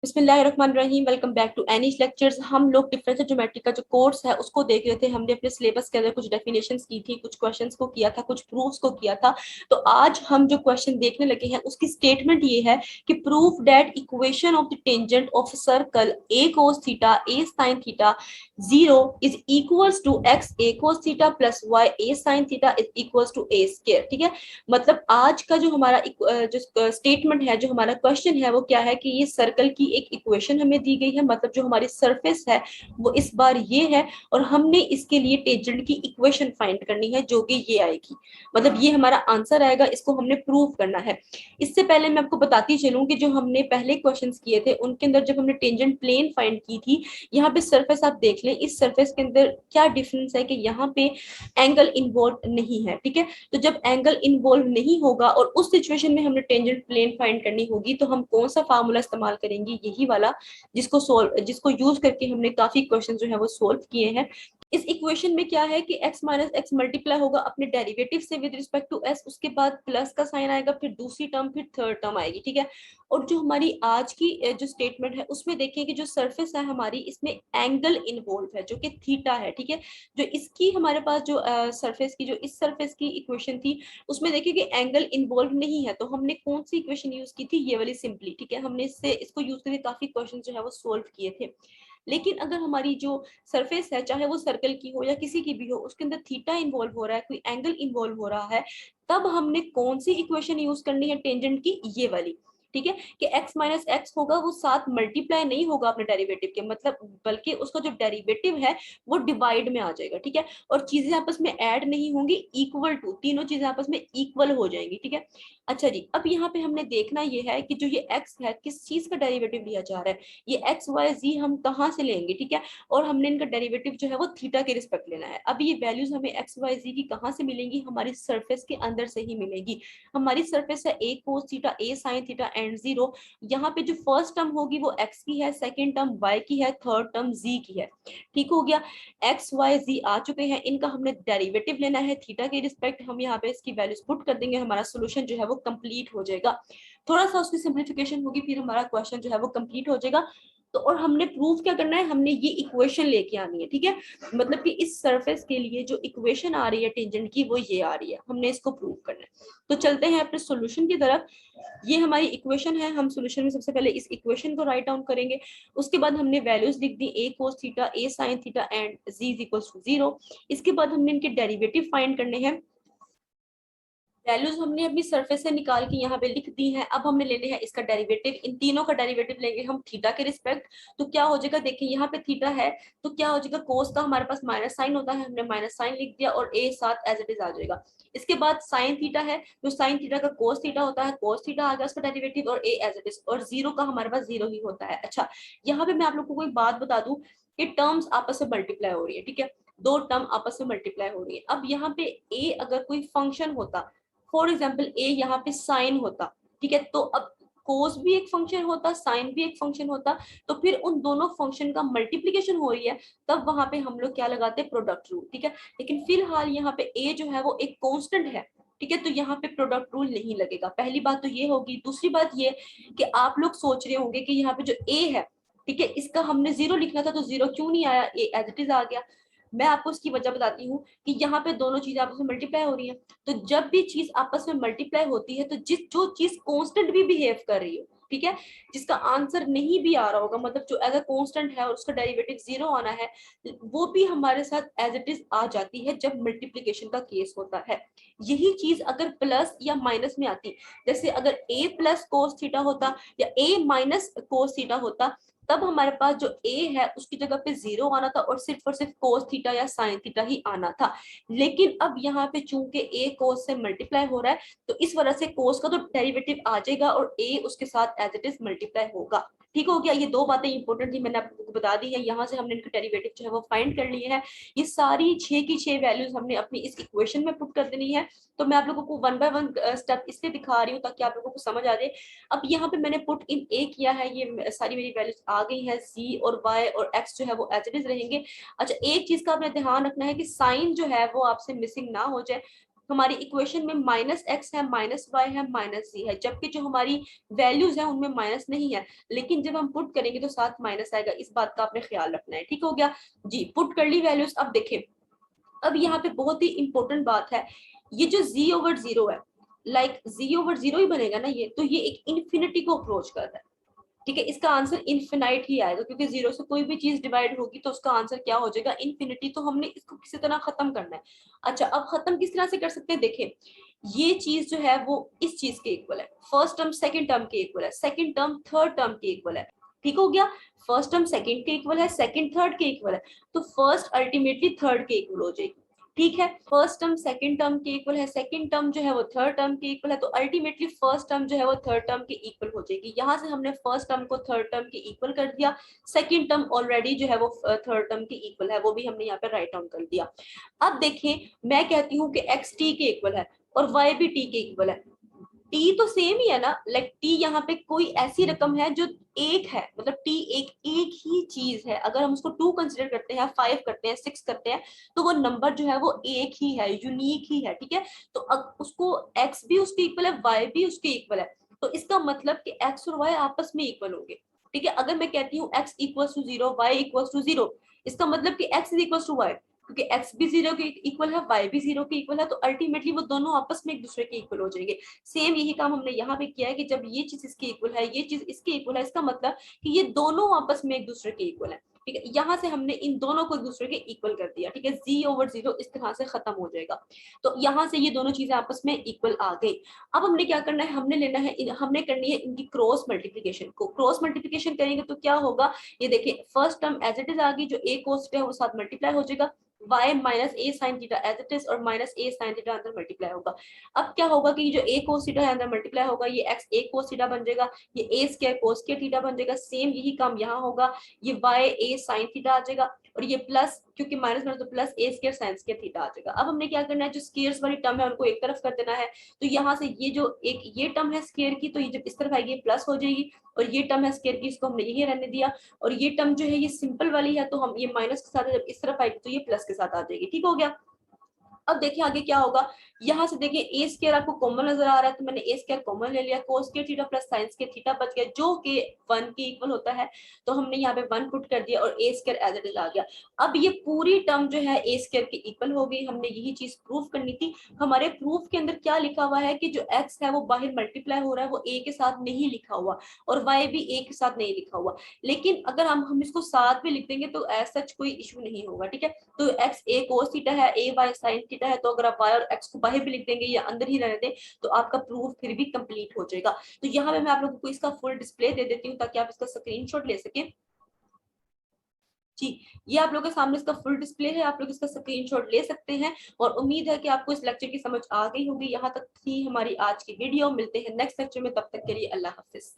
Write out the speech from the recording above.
बिस्मिल्लाहिर्रहमानिर्रहीम। Welcome back to Anish lectures. हम लोग डिफरेंशियल ज्योमेट्री का जो कोर्स है उसको देख रहे थे। हमने अपने सिलेबस के अंदर कुछ डेफिनेशंस की थी, कुछ क्वेश्चंस को किया था, कुछ प्रूफ्स को किया था। तो आज हम जो क्वेश्चन देखने लगे हैं उसकी स्टेटमेंट ये है कि proof that equation of the tangent of circle a cos theta a sign theta 0 is equals to x a cos theta plus y a sign theta is equals to a square. ठीक है, मतलब आज का जो हमारा जो statement है, जो हमारा क्वेश्चन है वो क्या है कि ये सर्कल की एक इक्वेशन हमें दी गई है, मतलब जो हमारी सरफेस है वो इस बार ये है और हमने इसके लिए टेंजेंट की इक्वेशन फाइंड करनी है जो कि ये आएगी। मतलब ये हमारा आंसर आएगा, इसको हमने प्रूव करना है। इससे पहले मैं आपको बताती चलूं कि जो हमने पहले क्वेश्चंस किए थे उनके अंदर जब हमने टेंजेंट प्लेन फाइंड की थी, यहाँ पे सरफेस आप देख लें, इस सरफेस के अंदर क्या डिफरेंस है कि यहाँ पे एंगल इन्वॉल्व नहीं है। ठीक है, तो जब एंगल इन्वॉल्व नहीं होगा और उस सिचुएशन में हमने टेंजेंट प्लेन फाइंड करनी होगी तो हम कौन सा फार्मूला इस्तेमाल करेंगे, यही वाला जिसको यूज करके हमने काफी क्वेश्चन जो है वो सोल्व किए हैं। इस इक्वेशन में क्या है कि x माइनस एक्स मल्टीप्लाई होगा अपने डेरिवेटिव से विद रिस्पेक्ट टू s, उसके बाद प्लस का साइन आएगा, फिर दूसरी टर्म, फिर थर्ड टर्म आएगी। ठीक है, और जो हमारी आज की जो स्टेटमेंट है उसमें देखिए कि जो सरफेस है हमारी, इसमें एंगल इन्वॉल्व है जो कि थीटा है। ठीक है, जो इसकी हमारे पास जो सरफेस की, जो इस सरफेस की इक्वेशन थी उसमें देखिए कि एंगल इन्वॉल्व नहीं है, तो हमने कौन सी इक्वेशन यूज की थी, ये वाली सिंपली। ठीक है, हमने इसको यूज करके काफी क्वेश्चन जो है वो सोल्व किए थे। लेकिन अगर हमारी जो सरफेस है, चाहे वो सर्कल की हो या किसी की भी हो, उसके अंदर थीटा इन्वॉल्व हो रहा है, कोई एंगल इन्वॉल्व हो रहा है, तब हमने कौन सी इक्वेशन यूज करनी है टेंजेंट की, ये वाली। ठीक है, कि x माइनस एक्स होगा वो साथ मल्टीप्लाई नहीं होगा अपने डेरिवेटिव के, मतलब बल्कि उसका जो डेरिवेटिव है वो डिवाइड में आ जाएगा। ठीक है, और चीजें आपस में ऐड नहीं होंगी, इक्वल टू, तीनों चीजें आपस में इक्वल हो जाएंगी। ठीक है, अच्छा जी, अब यहाँ पे हमने देखना ये है कि जो ये x है किस चीज का डेरिवेटिव लिया जा रहा है, ये एक्स वाई जी हम कहाँ से लेंगे। ठीक है, और हमने इनका डेरिवेटिव जो है वो थीटा के रिस्पेक्ट लेना है। अब ये वैल्यूज हमें एक्स वाई जी की कहाँ से मिलेंगी, हमारी सरफेस के अंदर से ही मिलेगी। हमारी सरफेस है a cos theta a sign theta and 0। यहाँ पे जो फर्स्ट टर्म होगी वो x की है, सेकेंड टर्म y की है, थर्ड टर्म z की है। ठीक हो गया, x y z आ चुके हैं, इनका हमने डेरिवेटिव लेना है थीटा के रिस्पेक्ट। हम यहाँ पे इसकी वैल्यूज पुट कर देंगे, हमारा सोल्यूशन जो है वो कंप्लीट हो जाएगा। थोड़ा सा उसकी सिंप्लीफिकेशन होगी, फिर हमारा क्वेश्चन जो है वो कंप्लीट हो जाएगा। तो और हमने प्रूफ क्या करना है, हमने ये इक्वेशन लेके आनी है। ठीक है, मतलब कि इस सरफेस के लिए जो इक्वेशन आ रही है टेंजेंट की वो ये आ रही है, हमने इसको प्रूव करना है। तो चलते हैं अपने सॉल्यूशन की तरफ। ये हमारी इक्वेशन है, हम सॉल्यूशन में सबसे पहले इस इक्वेशन को राइट डाउन करेंगे। उसके बाद हमने वैल्यूज लिख दी, a cos theta a sign theta and z is equal to 0। इसके बाद हमने इनके डेरिवेटिव फाइंड करने हैं। वैल्यूज हमने अपनी सरफेस से निकाल के यहाँ पे लिख दी हैं। अब हमने लेने हैं इसका डेरिवेटिव, इन तीनों का डेरिवेटिव लेंगे हम थीटा के रिस्पेक्ट। तो क्या हो जाएगा, देखिए यहाँ पे थीटा है तो क्या हो जाएगा, कोस का हमारे पास माइनस साइन होता है, हमने माइनस साइन लिख दिया और ए साथ एज इट इज आ जाएगा। इसके बाद साइन थीटा है, जो साइन थीटा का कोस थीटा होता है, कोस थीटा आ गया उसका डेरिवेटिव और ए एज इट इज, और जीरो का हमारे पास जीरो ही होता है। अच्छा, यहाँ पे मैं आप लोगों को कोई बात बता दूं कि टर्म्स आपस में मल्टीप्लाई हो रही है। ठीक है, दो टर्म आपस में मल्टीप्लाई हो रही है। अब यहाँ पे ए अगर कोई फंक्शन होता, फॉर एग्जाम्पल ए यहाँ पे साइन होता, ठीक है, तो अब कोस भी एक फंक्शन होता, साइन भी एक फंक्शन होता, तो फिर उन दोनों फंक्शन का मल्टीप्लीकेशन हो रही है, तब वहां पे हम लोग क्या लगाते हैं, प्रोडक्ट रूल। ठीक है, लेकिन फिलहाल यहाँ पे ए जो है वो एक कांस्टेंट है। ठीक है, तो यहाँ पे प्रोडक्ट रूल नहीं लगेगा। पहली बात तो ये होगी। दूसरी बात ये कि आप लोग सोच रहे होंगे कि यहाँ पे जो ए है, ठीक है, इसका हमने जीरो लिखना था तो जीरो क्यों नहीं आया, ए एज इट इज आ गया। मैं आपको इसकी वजह बताती हूँ कि यहाँ पे दोनों चीजें आपस में मल्टीप्लाई हो रही है। तो जब भी चीज आपस में मल्टीप्लाई होती है तो जो चीज कांस्टेंट भी बिहेव कर रही हो, ठीक है, जिसका आंसर नहीं भी आ रहा होगा, मतलब जो एज अ कांस्टेंट है और उसका डेरिवेटिव जीरो आना है, वो भी हमारे साथ एज इट इज आ जाती है जब मल्टीप्लीकेशन का केस होता है। यही चीज अगर प्लस या माइनस में आती, जैसे अगर a प्लस कोस थीटा होता या a माइनस कोस थीटा होता, तब हमारे पास जो a है उसकी जगह पे जीरो आना था और सिर्फ कोस थीटा या साइन थीटा ही आना था। लेकिन अब यहाँ पे चूंकि a कोस से मल्टीप्लाई हो रहा है, तो इस वजह से कोस का तो डेरिवेटिव आ जाएगा और a उसके साथ एज इट इज मल्टीप्लाई होगा। ठीक हो गया, ये दो बातें इंपॉर्टेंट थी, मैंने आपको बता दी है। यहाँ से हमने इनका डेरिवेटिव जो है वो फाइंड कर लिए हैं। ये सारी छह की छह वैल्यूज हमने अपनी इस इक्वेशन में पुट कर देनी है। तो मैं आप लोगों को वन बाय वन स्टेप इसलिए दिखा रही हूँ ताकि आप लोगों को समझ आ जाए। अब यहाँ पे मैंने पुट इन ए किया है, ये सारी मेरी वैल्यूज आ गई है, c और y और x जो है वो एज इट इज रहेंगे। अच्छा, एक चीज का आपने ध्यान रखना है कि साइन जो है वो आपसे मिसिंग ना हो जाए। हमारी इक्वेशन में -x है, -y है, -z है, जबकि जो हमारी वैल्यूज है उनमें माइनस नहीं है, लेकिन जब हम पुट करेंगे तो साथ माइनस आएगा, इस बात का आपने ख्याल रखना है। ठीक हो गया जी, पुट कर ली वैल्यूज। अब देखें, अब यहाँ पे बहुत ही इंपॉर्टेंट बात है, ये जो z/0 है, लाइक z/0 ही बनेगा ना ये, तो ये एक इन्फिनिटी को अप्रोच कर रहा है। ठीक है, इसका आंसर इन्फिनाइट ही आएगा, क्योंकि जीरो से कोई भी चीज डिवाइड होगी तो उसका आंसर क्या हो जाएगा, इन्फिनिटी। तो हमने इसको किसी तरह खत्म करना है। अच्छा, अब खत्म किस तरह से कर सकते हैं, देखें, ये चीज जो है वो इस चीज के इक्वल है, फर्स्ट टर्म सेकंड टर्म के इक्वल है, सेकंड टर्म थर्ड टर्म के इक्वल है। ठीक हो गया, फर्स्ट टर्म सेकंड के इक्वल है, सेकंड थर्ड के इक्वल है, तो फर्स्ट अल्टीमेटली थर्ड के इक्वल हो जाएगी। ठीक है, फर्स्ट टर्म सेकंड टर्म के इक्वल है, सेकंड टर्म जो है वो थर्ड टर्म के इक्वल है, तो अल्टीमेटली फर्स्ट टर्म जो है वो थर्ड टर्म के इक्वल हो जाएगी। यहाँ से हमने फर्स्ट टर्म को थर्ड टर्म के इक्वल कर दिया, सेकंड टर्म ऑलरेडी जो है वो थर्ड टर्म के इक्वल है, वो भी हमने यहाँ पे राइट डाउन कर दिया। अब देखें, मैं कहती हूँ कि x t के इक्वल है और y भी t के इक्वल है, टी तो सेम ही है ना, लाइक टी यहाँ पे कोई ऐसी रकम है जो एक है, मतलब टी एक ही चीज है। अगर हम उसको 2 कंसिडर करते हैं, 5 करते हैं, 6 करते हैं, तो वो नंबर जो है वो एक ही है, यूनिक ही है। ठीक है, तो अब उसको x भी उसके इक्वल है, y भी उसके इक्वल है, तो इसका मतलब कि x और y आपस में इक्वल होंगे। ठीक है, अगर मैं कहती हूँ x equals to 0, y equals to 0, इसका मतलब कि x is equals to y, क्योंकि x भी 0 के इक्वल है, y भी 0 के इक्वल है, तो अल्टीमेटली वो दोनों आपस में एक दूसरे के इक्वल हो जाएंगे। सेम यही काम हमने यहाँ पे किया है कि जब ये चीज इसके इक्वल है, ये चीज इसके इक्वल है, इसका मतलब कि ये दोनों आपस में एक दूसरे के इक्वल है। ठीक है, यहाँ से हमने इन दोनों को एक दूसरे के इक्वल कर दिया। ठीक है, z/0 इस तरह से खत्म हो जाएगा, तो यहाँ से ये दोनों चीजें आपस में इक्वल आ गई। अब हमने क्या करना है, हमने लेना है, हमने करनी है इनकी क्रॉस मल्टीप्लीकेशन को। क्रॉस मल्टीप्लीकेशन करेंगे तो क्या होगा, ये देखिए, first term as it is आ गई, जो a cos है वो साथ मल्टीप्लाई हो जाएगा, y minus a sin theta as it is, और माइनस a sin थीटा अंदर मल्टीप्लाई होगा। अब क्या होगा कि जो a cos थीटा है अंदर मल्टीप्लाई होगा, ये x a cos थीटा बन जाएगा, ये a square cos square theta बन जाएगा। सेम यही काम यहाँ होगा, ये y a sin थीटा आ जाएगा, और ये प्लस, क्योंकि माइनस में तो plus a square sin square theta आ जाएगा। अब हमने क्या करना है, जो स्क्वायर्स वाली टर्म है उनको एक तरफ कर देना है, तो यहाँ से ये जो एक ये टर्म है स्क्वायर की, तो ये जब इस तरफ आएगी प्लस हो जाएगी, और ये टर्म है स्क्वायर की, इसको हमने यही रहने दिया, और ये टर्म जो है ये सिंपल वाली है, तो हम ये माइनस के साथ जब इस तरफ आएगी तो ये प्लस के साथ आ जाएगी। ठीक हो गया, अब देखिए आगे क्या होगा, यहाँ से देखिए ए स्क्वायर आपको कॉमन नजर आ रहा है, तो मैंने ए स्क्वायर कॉमन ले लिया, cos square theta plus sine square theta बच गया, जो कि 1 के इक्वल होता है, तो हमने यहाँ पे 1 पुट कर दिया, और ए स्क्वायर एज इट इज आ गया। अब ये पूरी टर्म जो है ए स्क्वायर के इक्वल हो गई। हमने यही चीज प्रूफ करनी थी। हमारे प्रूफ के अंदर क्या लिखा हुआ है कि जो एक्स है वो बाहर मल्टीप्लाई हो रहा है, वो ए के साथ नहीं लिखा हुआ, और वाई भी ए के साथ नहीं लिखा हुआ, लेकिन अगर हम इसको साथ भी लिख देंगे तो ऐसा कोई इशू नहीं होगा। ठीक है, तो एक्स ए कोस थीटा है, ए वाई साइन थीटा है, तो अगर आप वाई और एक्स को बाहर भी लिख देंगे या अंदर ही रहने दें तो आपका प्रूफ फिर भी कंप्लीट हो जाएगा। तो यहाँ पे मैं आप लोगों को इसका फुल डिस्प्ले दे देती हूँ ताकि आप इसका स्क्रीनशॉट ले सकें। जी, ये आप लोगों के सामने इसका फुल डिस्प्ले है, आप लोग इसका स्क्रीनशॉट ले सकते हैं। और उम्मीद है कि आपको इस लेक्चर की समझ आ गई होगी। यहाँ तक थी हमारी आज की वीडियो, मिलते हैं नेक्स्ट लेक्चर में, तब तक के लिए अल्लाह हाफिज।